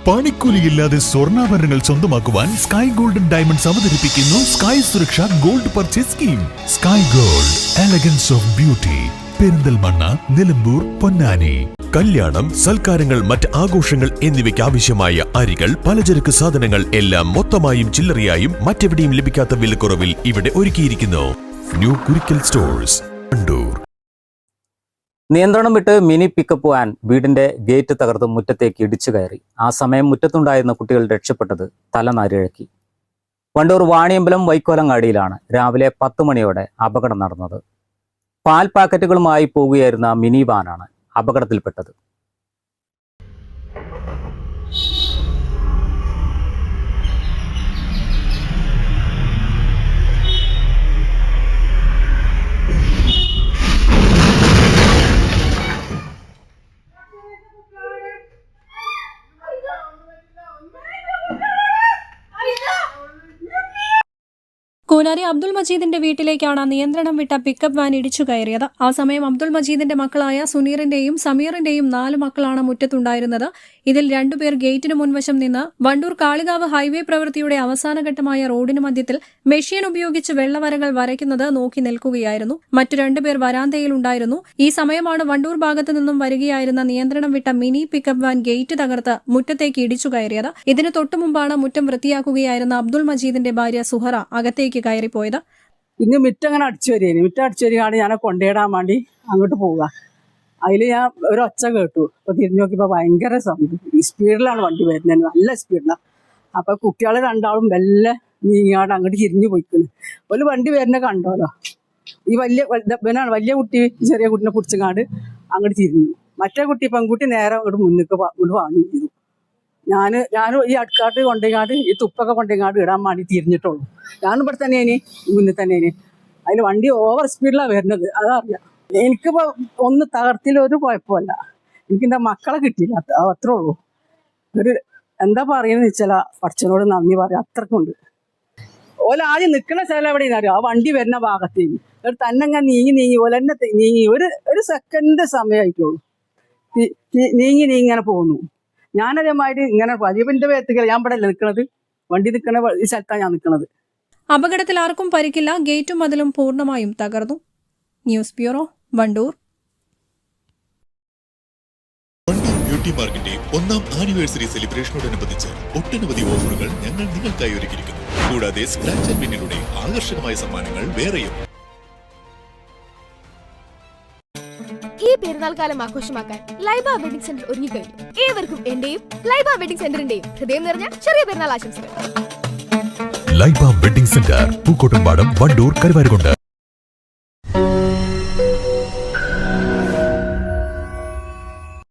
പണിക്കൂലിയില്ലാതെ സ്വർണ്ണാഭരണങ്ങൾ സ്വന്തമാക്കുവാൻ sky golden diamonds അവതരിപ്പിക്കുന്നു sky സുരക്ഷ gold purchase scheme. Sky gold, elegance of beauty. Perinthalmanna, Nilambur, Ponnani. കല്യാണം, സൽക്കാരങ്ങൾ, മറ്റ് ആഘോഷങ്ങൾ എന്നിവയ്ക്ക് ആവശ്യമായ അരികൾ, പലചരക്ക് സാധനങ്ങൾ എല്ലാം മൊത്തമായും ചില്ലറയായും മറ്റെവിടെയും ലഭിക്കാത്ത വിലക്കുറവിൽ ഇവിടെ ഒരുക്കിയിരിക്കുന്നു. New Kurikkal stores, Wandoor. നിയന്ത്രണം വിട്ട് മിനി പിക്കപ്പ് വാൻ വീടിന്റെ ഗേറ്റ് തകർത്ത് മുറ്റത്തേക്ക് ഇടിച്ചു കയറി. ആ സമയം മുറ്റത്തുണ്ടായിരുന്ന കുട്ടികൾ രക്ഷപ്പെട്ടത് തലനാരിഴക്കി. വണ്ടൂർ വാണിയമ്പലം വൈക്കോലങ്ങാടിയിലാണ് രാവിലെ 10 മണിയോടെ അപകടം നടന്നത്. പാൽ പാക്കറ്റുകളുമായി പോകുകയായിരുന്ന മിനി വാനാണ് അപകടത്തിൽപ്പെട്ടത്. കൂനാരി അബ്ദുൾ മജീദിന്റെ വീട്ടിലേക്കാണ് നിയന്ത്രണം വിട്ട പിക്കപ്പ് വാൻ ഇടിച്ചു കയറിയത്. ആ സമയം അബ്ദുൾ മജീദിന്റെ മക്കളായ സുനീറിന്റെയും സമീറിന്റെയും 4 മക്കളാണ് മുറ്റത്തുണ്ടായിരുന്നത്. ഇതിൽ 2 പേർ ഗേറ്റിന് മുൻവശം നിന്ന് വണ്ടൂർ കാളികാവ് ഹൈവേ പ്രവൃത്തിയുടെ അവസാനഘട്ടമായ റോഡിന് മധ്യത്തിൽ മെഷീൻ ഉപയോഗിച്ച് വെള്ളവരകൾ വരയ്ക്കുന്നത് നോക്കി നിൽക്കുകയായിരുന്നു. മറ്റു 2 പേർ വരാന്തയിലുണ്ടായിരുന്നു. ഈ സമയമാണ് വണ്ടൂർ ഭാഗത്തു നിന്നും വരികയായിരുന്ന നിയന്ത്രണം വിട്ട മിനി പിക്കപ്പ് വാൻ ഗേറ്റ് തകർത്ത് മുറ്റത്തേക്ക് ഇടിച്ചു കയറിയത്. ഇതിന് തൊട്ടുമുമ്പാണ് മുറ്റം വൃത്തിയാക്കുകയായിരുന്ന അബ്ദുൾ മജീദിന്റെ ഭാര്യ സുഹറ അകത്തേക്ക് കയറിപ്പോയത്. ഇന്ന് മിറ്റങ്ങനെ അടിച്ചു വരികയാണ്. മിറ്റം അടിച്ചു വരികയാണ് ഞാൻ കൊണ്ടേടാൻ വേണ്ടി അങ്ങോട്ട് പോവുക. അതിൽ ഞാൻ ഒരു ഒച്ച കേട്ടു. അപ്പോൾ തിരിഞ്ഞു നോക്കിയപ്പോൾ ഭയങ്കര സൗണ്ട്. സ്പീഡിലാണ് വണ്ടി വരുന്നത്, നല്ല സ്പീഡിലാണ്. അപ്പോൾ കുട്ടികൾ 2 മെല്ലെ നീങ്ങാണ്ട് അങ്ങോട്ട് തിരിഞ്ഞു പോയിക്കുന്നു. ഒരു വണ്ടി വരുന്നത് കണ്ടോലോ. ഈ വലിയ കുട്ടി ചെറിയ കുട്ടീനെ പിടിച്ചങ്ങാണ്ട് അങ്ങോട്ട് തിരിഞ്ഞു. മറ്റേ കുട്ടി പെൺകുട്ടി നേരെ അങ്ങോട്ട് മുന്നിലേക്ക് വാങ്ങി ചെയ്തു. ഞാൻ ഈ അടുക്കാട്ട് കൊണ്ടേങ്ങാണ്ട് ഈ തുപ്പൊക്കെ കൊണ്ടേങ്ങാണ്ട് ഇടാൻ വേണ്ടി തിരിഞ്ഞിട്ടുള്ളൂ. ഞാനും ഇവിടെ തന്നെയാണ്, മുന്നിൽ തന്നെയാണ്. അതിൽ വണ്ടി ഓവർ സ്പീഡിലാണ് വരുന്നത്, അതറിയാം. എനിക്കിപ്പോൾ ഒന്ന് തകർത്തിലൊരു കുഴപ്പമില്ല. എനിക്കെൻ്റെ മക്കളെ കിട്ടിയില്ല, അത്രേ ഉള്ളൂ. ഒരു എന്താ പറയുന്നത് വെച്ചാൽ പടച്ചവനോട് നന്ദി പറയാം, അത്രക്കുണ്ട്. ഓല ആദ്യം നിൽക്കുന്ന സ്ഥലം എവിടെയെന്ന് അറിയാം, ആ വണ്ടി വരുന്ന ഭാഗത്തേക്ക് ഒരു തന്നെ ഞാൻ നീങ്ങി ഓലെന്നെ നീങ്ങി ഒരു സെക്കൻഡ് സമയമായിട്ടുള്ളൂ. നീങ്ങനെ പോകുന്നു. ഞാനതേമാതിരി ഇങ്ങനെ വലിയവന്റെ വേഗത്തിൽ ഞാൻ ഇവിടെ നിൽക്കുന്നത്, വണ്ടി നിൽക്കുന്ന ഈ സ്ഥലത്താണ് ഞാൻ നിൽക്കുന്നത്. അപകടത്തിൽ ആർക്കും പരിക്കില്ല. ഗേറ്റും മതിലും പൂർണ്ണമായും തകർന്നു. News bureau, Wandoor. Wandoor beauty മാർക്കിന്റെ 1ാം ആനിവേഴ്സറി സെലിബ്രേഷനോടനുബന്ധിച്ച് ഒട്ടനവധി ഓഫറുകൾ ഞങ്ങൾ നിങ്ങൾക്കായി ഒരുക്കിയിരിക്കുന്നു. കൂടാതെ സ്ക്രാച്ച് ആൻഡ് വിന്നിലൂടെ ആകർഷകമായ സമ്മാനങ്ങൾ വേറെയും. ഈ പെരുന്നാൾ കാലം ആഘോഷമാക്കാൻ ലൈബ വെഡിംഗ് സെന്റർ ഒരുങ്ങിക്കഴിഞ്ഞു. ഏവർക്കും എന്റെയും ലൈബ വെഡിംഗ് സെന്ററിന്റെയും ഹൃദയം നിറഞ്ഞ ചെറിയ പെരുന്നാൾ ആശംസകൾ. Laiba wedding centre, Pookkottumpadam, Wandoor, Karuvarakundu.